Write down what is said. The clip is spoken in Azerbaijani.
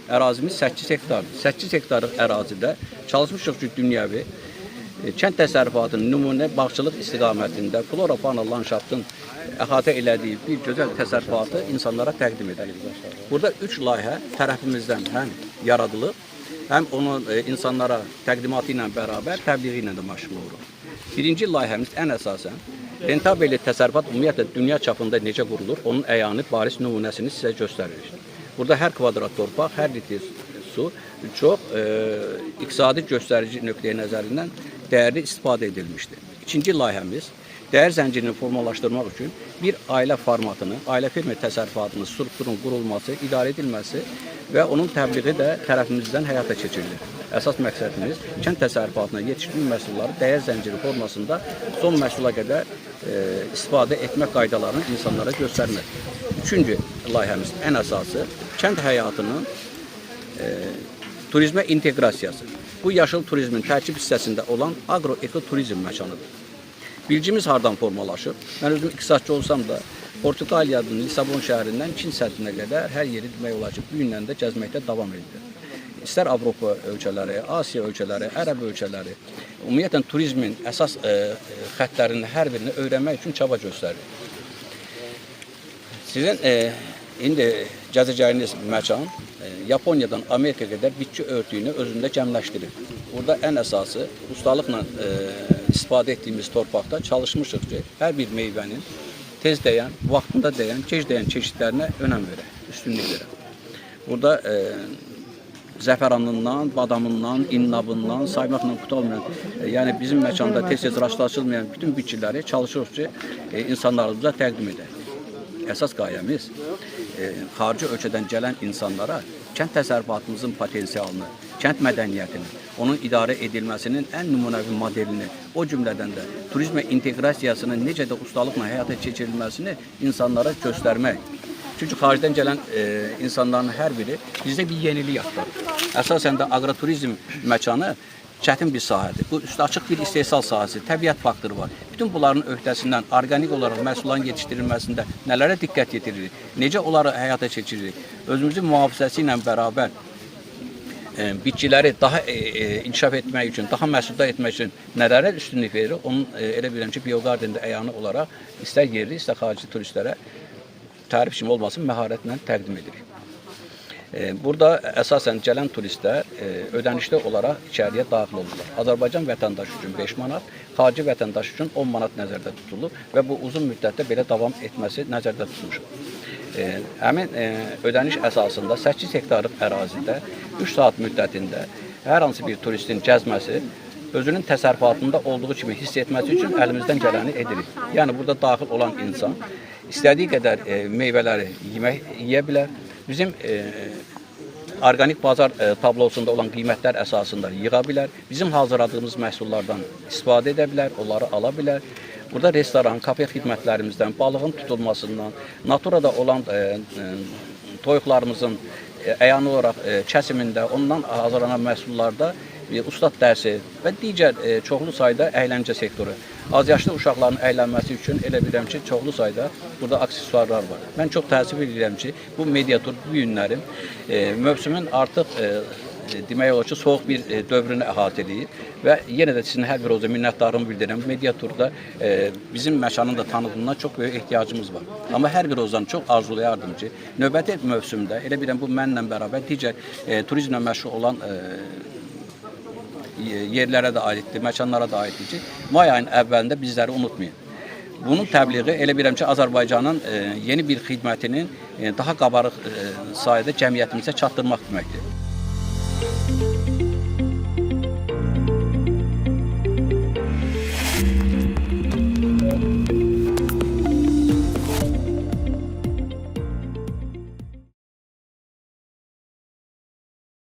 ərazimiz 8 hektardır. 8 hektar ərazidə çalışmışıq ki, dünyəvi kənd təsərrüfatının nümunə bağçılıq istiqamətində flora fauna landşaftın əhatə elədiyi bir gözəl təsərrüfatı insanlara təqdim edirik. Burada 3 layihə tərəfimizdən həm yaradılıb, həm onun insanlara təqdimatı ilə bərabər təbliği ilə də məşğul oluruq. Birinci layihəmiz ən əsasən rentabelli təsərrüfat ümumiyyətlə dünya çapında necə qurulur, onun əyani bariz nümunəsini sizə göstəririk. Burada hər kvadrat torpaq, hər litr su çox iqtisadi göstərici nöqteyi nəzərindən dəyərli istifadə edilmişdir. İkinci layihəmiz dəyər zəncirini formalaşdırmaq üçün bir ailə formatını, ailə firma təsərrüfatının strukturun qurulması, idarə edilməsi və onun təbliği də tərəfimizdən həyata keçirilir. Əsas məqsədimiz kənd təsərrüfatına yetişmiş məhsulları dəyər zənciri formasında son məhsula qədər istifadə etmək qaydalarını insanlara göstərmək. Üçüncü layihəmiz ən əsası kənd həyatının turizmə inteqrasiyası. Bu yaşıl turizmin tərkib hissəsində olan aqroekoturizm məkanıdır. Bilgimiz hardan formalaşıb? Mən özüm iqtisadçı olsam da Portuqaliyanın Lisabon şəhərindən Çin səddinə qədər hər yeri demək olar ki, bu günlə də gəzməkdə davam edir. İstər Avropa ölkələri, Asiya ölkələri, Ərəb ölkələri, ümumiyyətlə turizmin əsas xəttlərinin hər birini öyrənmək üçün çaba göstərir. Sizin indi gəzəcəyiniz məkan Yaponiyadan Amerikaya qədər bitki örtüyünü özündə cəmləşdirir. Burada ən əsası ustalıqla istifadə etdiyimiz torpaqda çalışmışıq ki, hər bir meyvənin tez dəyən, vaxtında dəyən, gec dəyən çeşidlərinə önəm verək, üstünlük verək. Burada zəfəranından, badamından, innabından, saymaqla qutalmayan, yəni bizim məkanda tez-tez rastlaşılmayan bütün bitkiləri çalışırıq ki, insanlarımıza təqdim edək. Əsas qayəmiz xarici ölkədən gələn insanlara kənd təsərrüfatımızın potensialını, kənd mədəniyyətini, onun idarə edilməsinin ən nümunəvi modelini, o cümlədən də turizmə inteqrasiyasının necə də ustalıqla həyata keçirilməsini insanlara göstərmək. Çünki xaricdən gələn insanların hər biri bizdə bir yenilik axtarır. Əsasən də aqroturizm məkanı çətin bir sahədir. Bu üstü açıq bir istehsal sahəsi, təbiət faktoru var. Bütün bunların öhdəsindən orqanik olaraq məhsulların yetişdirilməsində nələrə diqqət yetiririk, necə onları həyata keçiririk, özümüzün mühafizəsi ilə bərabər bitkiləri daha inkişaf etmək üçün, daha məhsuldar etmək üçün nələrə üstünlük veririk, onun elə bilirəm ki, Biogarden'də əyanı olaraq istər yerli, istər xarici turistlərə tərif kimi olmasın, məharətlə təqdim edirik. Burada əsasən gələn turistlər ödənişli olaraq içəriyə daxil olurlar. Azərbaycan vətəndaşı üçün 5 manat, xarici vətəndaş üçün 10 manat nəzərdə tutulub və bu uzun müddətdə belə davam etməsi nəzərdə tutulmuşdur. Həmin ödəniş əsasında 8 hektarlıq ərazidə 3 saat müddətində hər hansı bir turistin gəzməsi özünün təsərrüfatında olduğu kimi hiss etməsi üçün əlimizdən gələni edirik. Yəni burada daxil olan insan istədiyi qədər meyvələri yeyə bilər. Bizim orqanik bazar tablosunda olan qiymətlər əsasında yığa bilər. Bizim hazırladığımız məhsullardan istifadə edə bilər, onları ala bilər. Burada restoran, kafe xidmətlərimizdən, balığın tutulmasından, naturada olan toyuqlarımızın əyani olaraq kəsimində, ondan hazırlanan məhsullarda ustad dərsi və digər çoxlu sayda əyləncə sektoru. Azyaşlı uşaqların əylənməsi üçün elə bilirəm ki, çoxlu sayda burada aksesuarlar var. Mən çox təəssüf edirəm ki, bu mediatur bu günlərin mövsümün artıq demək olar ki, soğuq bir dövrünü əhatə edir və yenə də sizin hər bir oza minnətdarlığımı bildirirəm. Mediaturda bizim məkanın da tanıdığına çox böyük ehtiyacımız var. Amma hər bir ozdan çox arzulayardım ki, növbəti mövsümdə elə bilirəm bu mənlə bərabər digər turizmlə məşğul olan yerlərə də aiddir, məkanlara da aiddir ki, may ayının əvvəlində bizləri unutmayın. Bunun təbliği elə bilirəm ki, Azərbaycanın yeni bir xidmətinin daha qabarıq sayədə cəmiyyətimizə çatdırmaq deməkdir.